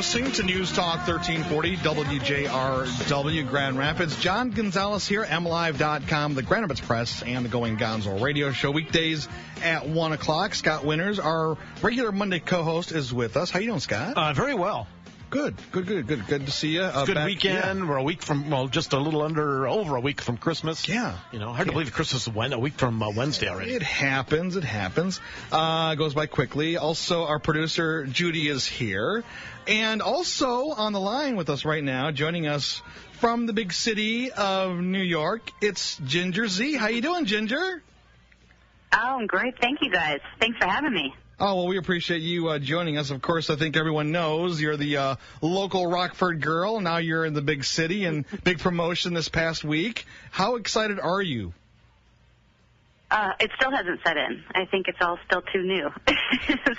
listening to News Talk 1340 WJRW Grand Rapids. John Gonzalez here, MLive.com, the Grand Rapids Press, and the Going Gonzo radio show weekdays at 1 o'clock. Scott Winters, our regular Monday co-host, is with us. How you doing, Scott? Very well. Good to see you. Good weekend. Yeah. We're a week from, just over a week from Christmas. Yeah. Hard to believe Christmas is a week from Wednesday already. It happens. Goes by quickly. Also, our producer, Judy, is here. And also on the line with us right now, joining us from the big city of New York, it's Ginger Zee. How you doing, Ginger? Oh, I'm great. Thank you, guys. Thanks for having me. Oh, well, we appreciate you joining us. Of course, I think everyone knows you're the local Rockford girl. Now you're in the big city and big promotion this past week. How excited are you? It still hasn't set in. I think it's all still too new.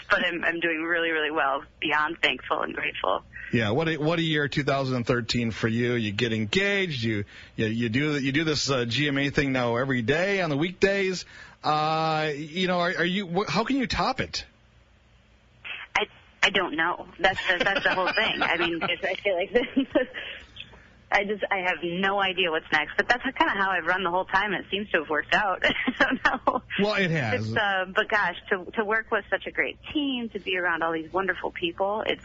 But I'm doing really, really well, beyond thankful and grateful. Yeah, what a year 2013 for you. You get engaged. You do this GMA thing now every day on the weekdays. Are you? How can you top it? I don't know. That's the whole thing. I mean, I feel like I have no idea what's next. But that's kind of how I've run the whole time. It seems to have worked out. I don't know. Well, it has. But gosh, to work with such a great team, to be around all these wonderful people, it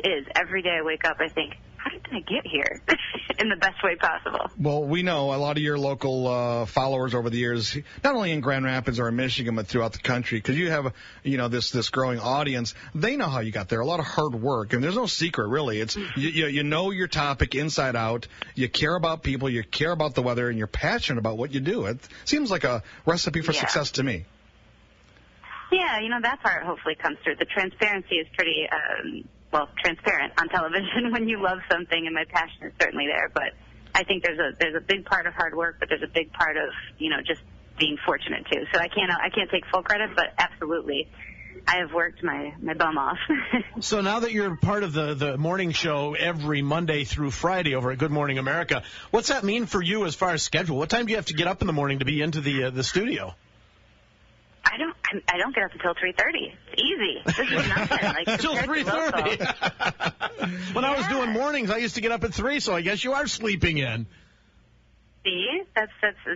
is every day I wake up, I think, how did I get here in the best way possible? Well, we know a lot of your local followers over the years, not only in Grand Rapids or in Michigan, but throughout the country, because you have, this growing audience. They know how you got there. A lot of hard work, and there's no secret, really. It's you know your topic inside out. You care about people. You care about the weather, and you're passionate about what you do. It seems like a recipe for success to me. Yeah, that part hopefully comes through. The transparency is pretty transparent on television when you love something, and my passion is certainly there. But I think there's a big part of hard work, but there's a big part of just being fortunate too. So I can't take full credit, but absolutely, I have worked my bum off. So now that you're part of the morning show every Monday through Friday over at Good Morning America, what's that mean for you as far as schedule? What time do you have to get up in the morning to be into the studio? I don't get up until 3:30. It's easy. This is nothing. Until 3:30. When I was doing mornings, I used to get up at 3, so I guess you are sleeping in. See, that's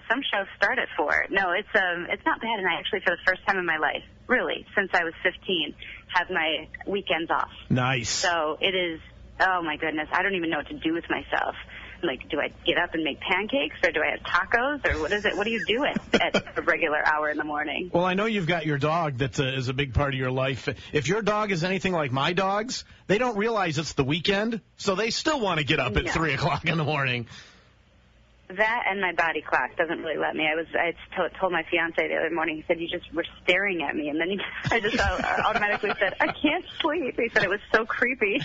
some shows start at 4. No, it's not bad, and I actually, for the first time in my life, really, since I was 15, have my weekends off. Nice. So it is. Oh my goodness, I don't even know what to do with myself. Like, do I get up and make pancakes, or do I have tacos, or what is it? What do you do at a regular hour in the morning? Well, I know you've got your dog that is a big part of your life. If your dog is anything like my dogs, they don't realize it's the weekend, so they still want to get up at 3 o'clock in the morning. That and my body clock doesn't really let me. I told my fiance the other morning. He said, "You just were staring at me," and then I just automatically said, "I can't sleep." He said it was so creepy.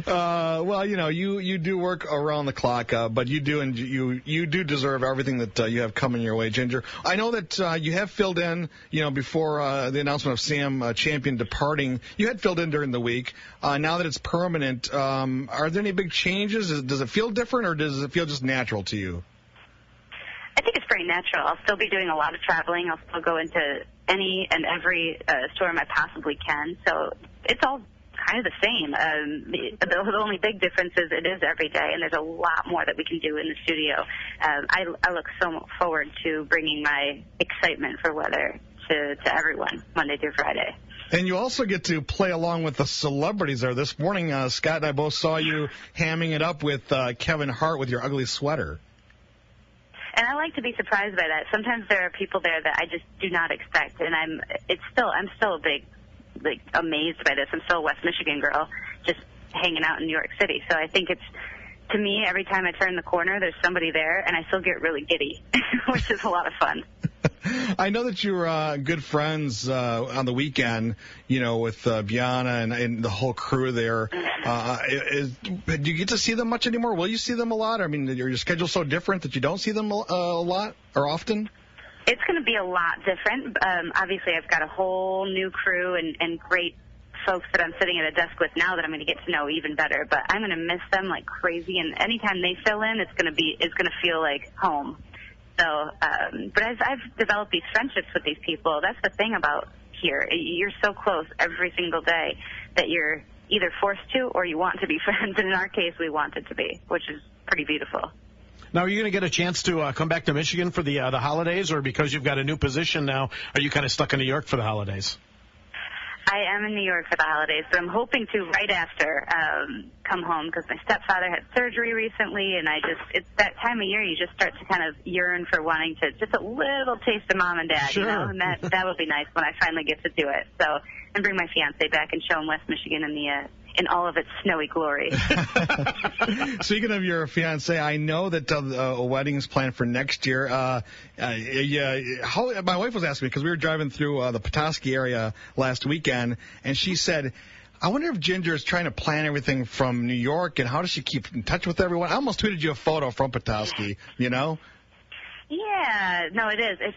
Well, you do work around the clock, but you do deserve everything that you have coming your way, Ginger. I know that you have filled in, before the announcement of Sam Champion departing. You had filled in during the week. Now that it's permanent, are there any big changes? Does it feel different, or does it feel just natural to you? I think it's pretty natural. I'll still be doing a lot of traveling. I'll still go into any and every storm I possibly can. So it's all kind of the same. The only big difference is it is every day, and there's a lot more that we can do in the studio. I look so forward to bringing my excitement for weather to everyone Monday through Friday. And you also get to play along with the celebrities there. This morning, Scott and I both saw you hamming it up with Kevin Hart with your ugly sweater. And I like to be surprised by that. Sometimes there are people there that I just do not expect, and I'm still a big, amazed by this. I'm still a West Michigan girl, just hanging out in New York City. So I think to me, every time I turn the corner, there's somebody there, and I still get really giddy, which is a lot of fun. I know that you were good friends on the weekend, with Biana and the whole crew there. Do you get to see them much anymore? Will you see them a lot? I mean, your schedule's so different that you don't see them a lot or often? It's going to be a lot different. Obviously, I've got a whole new crew and great folks that I'm sitting at a desk with now that I'm going to get to know even better. But I'm going to miss them like crazy, and anytime they fill in, it's going to feel like home. So, but as I've developed these friendships with these people, that's the thing about here. You're so close every single day that you're either forced to or you want to be friends. And in our case, we wanted to be, which is pretty beautiful. Now, are you going to get a chance to come back to Michigan for the holidays, or because you've got a new position now, are you kind of stuck in New York for the holidays? I am in New York for the holidays, but I'm hoping to right after come home because my stepfather had surgery recently, and it's that time of year you just start to kind of yearn for wanting to just a little taste of mom and dad, sure. You know, and that would be nice when I finally get to do it. So, and bring my fiance back and show him West Michigan in all of its snowy glory. Speaking of your fiance, I know that a wedding is planned for next year. My wife was asking me because we were driving through the Petoskey area last weekend, and she said, I wonder if Ginger is trying to plan everything from New York, and how does she keep in touch with everyone? I almost tweeted you a photo from Petoskey, you know? Yeah, no, it is.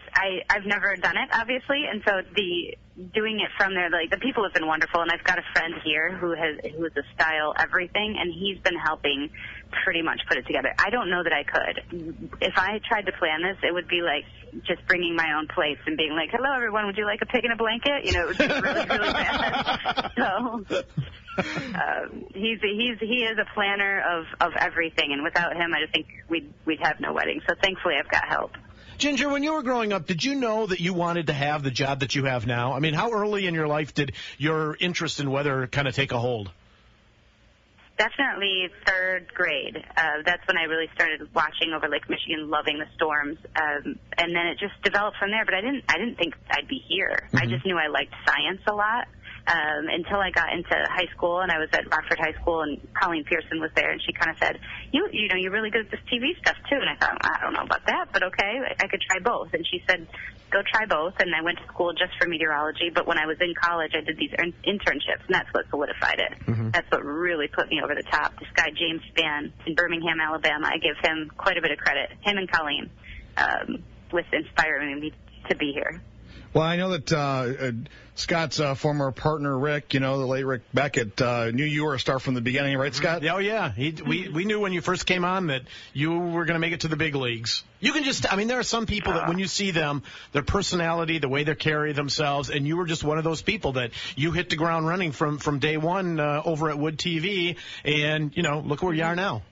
I've never done it, obviously, and so doing it from there, like the people have been wonderful, and I've got a friend here who is a style everything, and he's been helping pretty much put it together. I don't know that I could. If I tried to plan this, it would be like just bringing my own plates and being like, "Hello, everyone, would you like a pig in a blanket?" You know, it would be really, really bad. So. He is a planner of everything, and without him, I just think we'd have no wedding. So thankfully, I've got help. Ginger, when you were growing up, did you know that you wanted to have the job that you have now? I mean, how early in your life did your interest in weather kind of take a hold? Definitely third grade. That's when I really started watching over Lake Michigan, loving the storms, and then it just developed from there. But I didn't think I'd be here. Mm-hmm. I just knew I liked science a lot. Until I got into high school, and I was at Rockford High School, and Colleen Pearson was there, and she kind of said, you know, you're really good at this TV stuff, too. And I thought, I don't know about that, but okay, I could try both. And she said, go try both, and I went to school just for meteorology, but when I was in college, I did these internships, and that's what solidified it. Mm-hmm. That's what really put me over the top. This guy, James Spann, in Birmingham, Alabama, I give him quite a bit of credit, him and Colleen, with inspiring me to be here. Well, I know that Scott's former partner, Rick, you know, the late Rick Beckett, knew you were a star from the beginning, right, Scott? Oh, yeah. We knew when you first came on that you were going to make it to the big leagues. You can just, I mean, there are some people that when you see them, their personality, the way they carry themselves, and you were just one of those people that you hit the ground running from day one over at Wood TV, and, you know, look where you are now.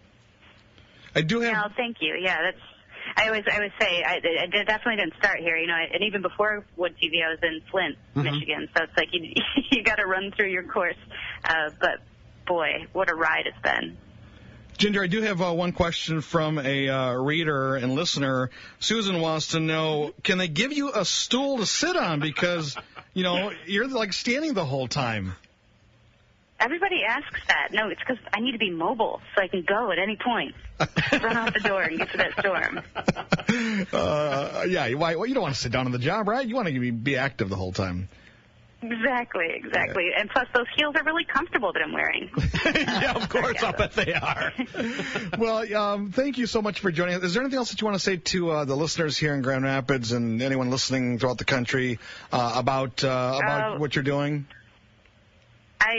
I do have... Well, thank you. Yeah, that's... I always say I definitely didn't start here, you know, and even before Wood TV, I was in Flint, mm-hmm. Michigan, so it's like you got to run through your course. But, boy, what a ride it's been. Ginger, I do have one question from a reader and listener. Susan wants to know, can they give you a stool to sit on? Because, you know, you're like standing the whole time. Everybody asks that. No, it's because I need to be mobile so I can go at any point. Run out the door and get to that storm. Yeah, well, you don't want to sit down on the job, right? You want to be active the whole time. Exactly. Yeah. And plus, those heels are really comfortable that I'm wearing. Yeah, of course, I bet they are. Well, thank you so much for joining us. Is there anything else that you want to say to the listeners here in Grand Rapids and anyone listening throughout the country about what you're doing? I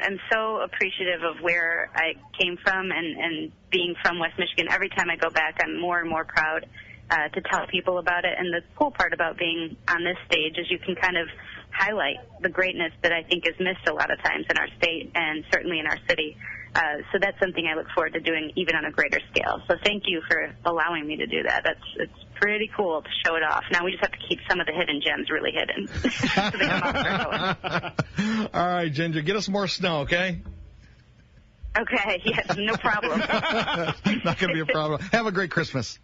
am so appreciative of where I came from and being from West Michigan. Every time I go back, I'm more and more proud to tell people about it. And the cool part about being on this stage is you can kind of highlight the greatness that I think is missed a lot of times in our state and certainly in our city. So that's something I look forward to doing even on a greater scale. So thank you for allowing me to do that. It's pretty cool to show it off. Now we just have to keep some of the hidden gems really hidden. So they come out going. All right, Ginger, get us more snow, okay? Okay, yes, no problem. Not going to be a problem. Have a great Christmas.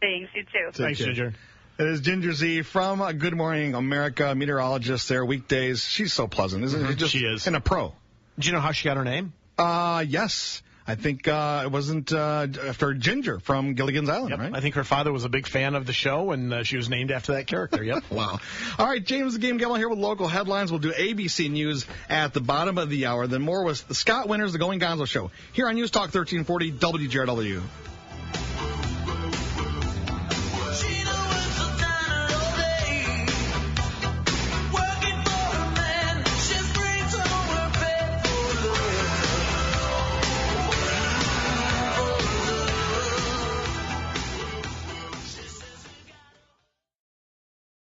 Thanks, you too. Thanks, Ginger. It is Ginger Zee from Good Morning America, meteorologist there weekdays. She's so pleasant, isn't she? She is. And a pro. Do you know how she got her name? Yes. I think it wasn't after Ginger from Gilligan's Island, yep. right? I think her father was a big fan of the show, and she was named after that character. Yep. Wow. All right, James the Game Gallon here with local headlines. We'll do ABC News at the bottom of the hour. Then more with the Scott Winters, the Going Gonzo Show, here on News Talk 1340 WGRW.